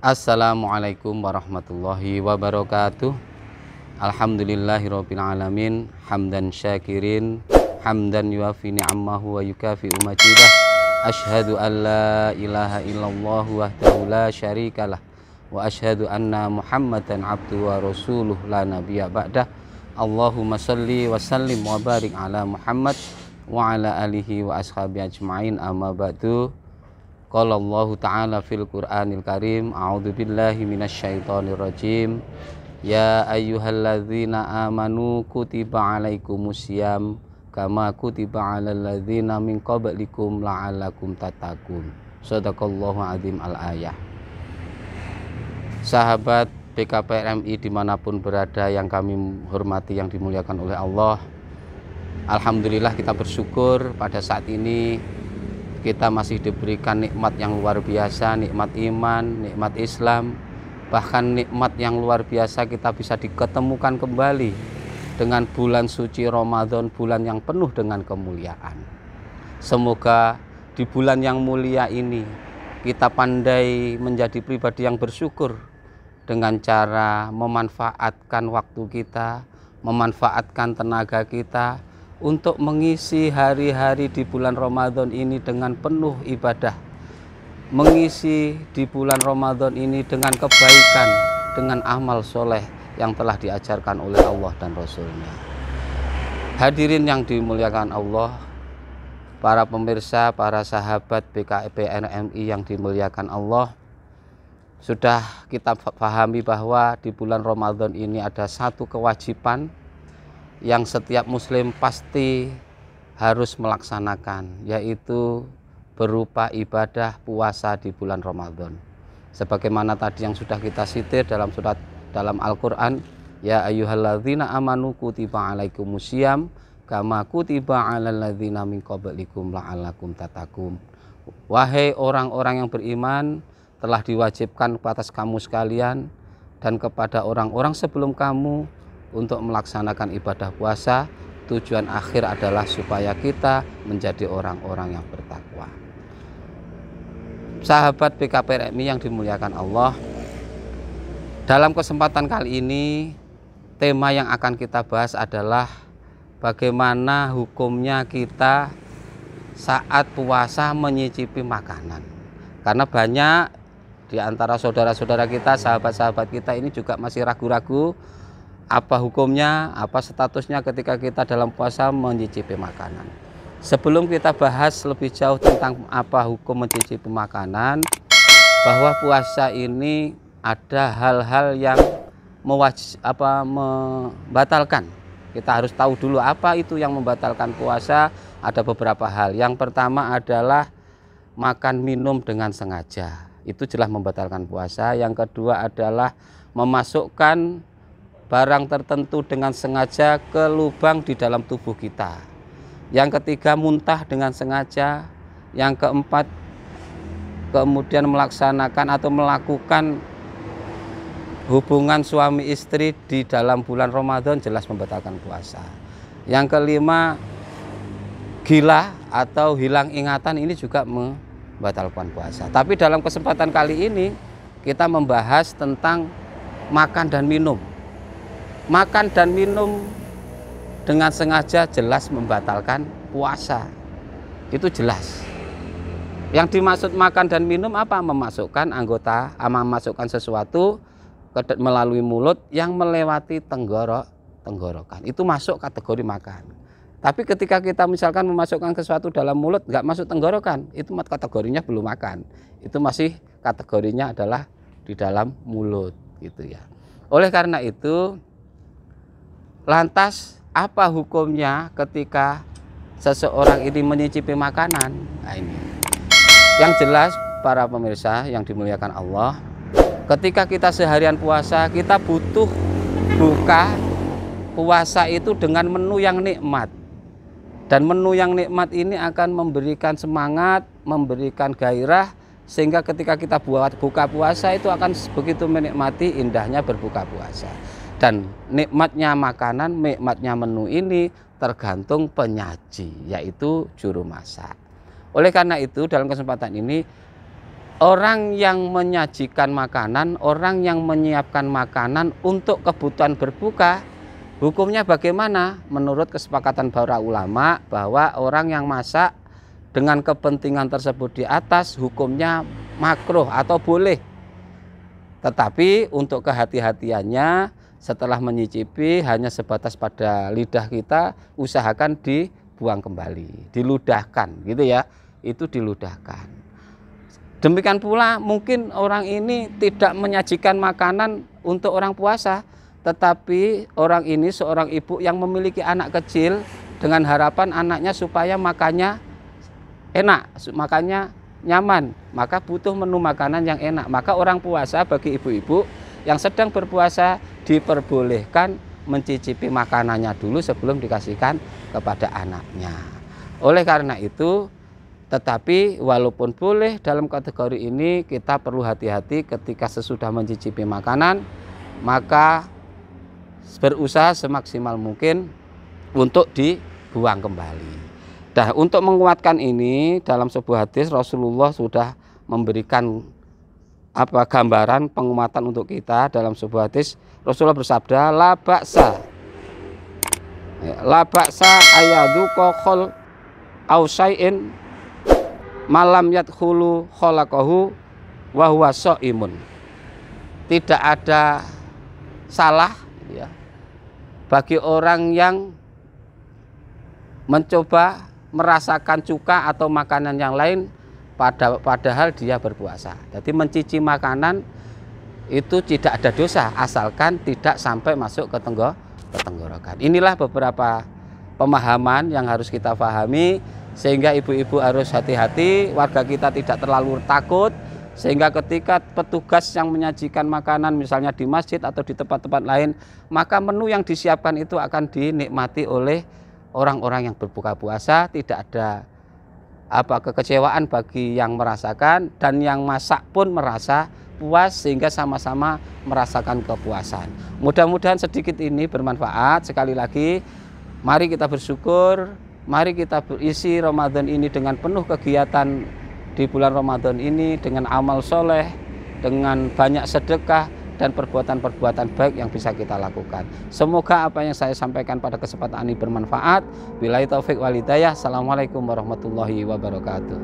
Assalamualaikum warahmatullahi wabarakatuh. Alhamdulillahirabbil alamin, hamdan syakirin, hamdan yuafi ni'amahu wa yukafi majidah. Asyhadu an la ilaha illallah wahdahu la syarikalah wa asyhadu anna Muhammadan abduhu wa rasuluh la nabiyya ba'dah. Allahumma salli wa sallim wa barik ala Muhammad wa ala alihi wa ashabi ajma'in, amma ba'du. Qala Allah Ta'ala fil Qur'anil Karim, a'udzu billahi minasyaitonir rajim. Ya ayyuhalladzina amanu kutiba alaikumusiyam kama kutiba alal ladzina min qablikum la'allakum tattaqun. Shadaqallahu azim al-ayah. Sahabat PKPRMI dimanapun berada yang kami hormati, yang dimuliakan oleh Allah, alhamdulillah kita bersyukur pada saat ini kita masih diberikan nikmat yang luar biasa, nikmat iman, nikmat Islam, bahkan nikmat yang luar biasa kita bisa diketemukan kembali dengan bulan suci Ramadan, bulan yang penuh dengan kemuliaan. Semoga di bulan yang mulia ini kita pandai menjadi pribadi yang bersyukur dengan cara memanfaatkan waktu kita, memanfaatkan tenaga kita untuk mengisi hari-hari di bulan Ramadan ini dengan penuh ibadah, mengisi di bulan Ramadan ini dengan kebaikan, dengan amal soleh yang telah diajarkan oleh Allah dan Rasulnya. Hadirin yang dimuliakan Allah, para pemirsa, para sahabat PKPRMI yang dimuliakan Allah, sudah kita pahami bahwa di bulan Ramadan ini ada satu kewajiban yang setiap muslim pasti harus melaksanakan, yaitu berupa ibadah puasa di bulan Ramadan. Sebagaimana tadi yang sudah kita sitir dalam Al-Qur'an, ya ayyuhalladzina amanu kutiba alaikumusiyam kama kutiba alal ladzina min qablikum la'allakum tattaqun. Wahai orang-orang yang beriman, telah diwajibkan atas kamu sekalian dan kepada orang-orang sebelum kamu untuk melaksanakan ibadah puasa. Tujuan akhir adalah supaya kita menjadi orang-orang yang bertakwa. Sahabat PKPRMI yang dimuliakan Allah, dalam kesempatan kali ini tema yang akan kita bahas adalah bagaimana hukumnya kita saat puasa menyicipi makanan. Karena banyak di antara saudara-saudara kita, sahabat-sahabat kita ini juga masih ragu-ragu apa hukumnya, apa statusnya ketika kita dalam puasa mencicipi makanan. Sebelum kita bahas lebih jauh tentang apa hukum mencicipi makanan, bahwa puasa ini ada hal-hal yang membatalkan. Kita harus tahu dulu apa itu yang membatalkan puasa. Ada beberapa hal. Yang pertama adalah makan minum dengan sengaja. Itu jelas membatalkan puasa. Yang kedua adalah memasukkan barang tertentu dengan sengaja ke lubang di dalam tubuh kita. Yang ketiga, muntah dengan sengaja. Yang keempat, kemudian melaksanakan atau melakukan hubungan suami istri di dalam bulan Ramadan, jelas membatalkan puasa. Yang kelima, gila atau hilang ingatan, ini juga membatalkan puasa. Tapi dalam kesempatan kali ini kita membahas tentang makan dan minum. Makan dan minum dengan sengaja jelas membatalkan puasa. Itu jelas. Yang dimaksud makan dan minum apa? Memasukkan memasukkan sesuatu melalui mulut yang melewati tenggorokan. Itu masuk kategori makan. Tapi ketika kita misalkan memasukkan sesuatu dalam mulut nggak masuk tenggorokan, itu kategorinya belum makan. Itu masih kategorinya adalah di dalam mulut gitu ya. Oleh karena itu, lantas apa hukumnya ketika seseorang ini menyicipi makanan? Nah, ini yang jelas para pemirsa yang dimuliakan Allah, ketika kita seharian puasa, kita butuh buka puasa itu dengan menu yang nikmat. Dan menu yang nikmat ini akan memberikan semangat, memberikan gairah, sehingga ketika kita buka puasa itu akan begitu menikmati indahnya berbuka puasa. Dan nikmatnya makanan, nikmatnya menu ini tergantung penyaji, yaitu juru masak. Oleh karena itu dalam kesempatan ini orang yang menyajikan makanan, orang yang menyiapkan makanan untuk kebutuhan berbuka, hukumnya bagaimana? Menurut kesepakatan para ulama bahwa orang yang masak dengan kepentingan tersebut di atas, hukumnya makruh atau boleh. Tetapi untuk kehati-hatiannya, setelah menyicipi hanya sebatas pada lidah kita, usahakan dibuang kembali, diludahkan gitu ya, itu diludahkan. Demikian pula mungkin orang ini tidak menyajikan makanan untuk orang puasa, tetapi orang ini seorang ibu yang memiliki anak kecil dengan harapan anaknya supaya makannya enak, makannya nyaman, maka butuh menu makanan yang enak. Maka orang puasa bagi ibu-ibu yang sedang berpuasa diperbolehkan mencicipi makanannya dulu sebelum dikasihkan kepada anaknya. Oleh karena itu, tetapi walaupun boleh dalam kategori ini, kita perlu hati-hati ketika sesudah mencicipi makanan, maka berusaha semaksimal mungkin untuk dibuang kembali. Nah, untuk menguatkan ini, dalam sebuah hadis Rasulullah sudah memberikan gambaran penguatan untuk kita. Dalam sebuah hadis Rasulullah bersabda, la ba'sa ayadzuqa khol au syai'in malam yadkhulu khalaqahu wa huwa shaimun. Tidak ada salah ya bagi orang yang mencoba merasakan cuka atau makanan yang lain padahal dia berpuasa. Jadi mencici makanan itu tidak ada dosa asalkan tidak sampai masuk ke tenggorokan. Inilah beberapa pemahaman yang harus kita pahami, sehingga ibu-ibu harus hati-hati, warga kita tidak terlalu takut, sehingga ketika petugas yang menyajikan makanan misalnya di masjid atau di tempat-tempat lain, maka menu yang disiapkan itu akan dinikmati oleh orang-orang yang berbuka puasa. Tidak ada kekecewaan bagi yang merasakan, dan yang masak pun merasa puas sehingga sama-sama merasakan kepuasan. Mudah-mudahan sedikit ini bermanfaat. Sekali lagi, mari kita bersyukur. Mari kita berisi Ramadan ini dengan penuh kegiatan di bulan Ramadan ini, dengan amal soleh, dengan banyak sedekah dan perbuatan-perbuatan baik yang bisa kita lakukan. Semoga apa yang saya sampaikan pada kesempatan ini bermanfaat. Billahi taufik wal hidayah. Assalamualaikum warahmatullahi wabarakatuh.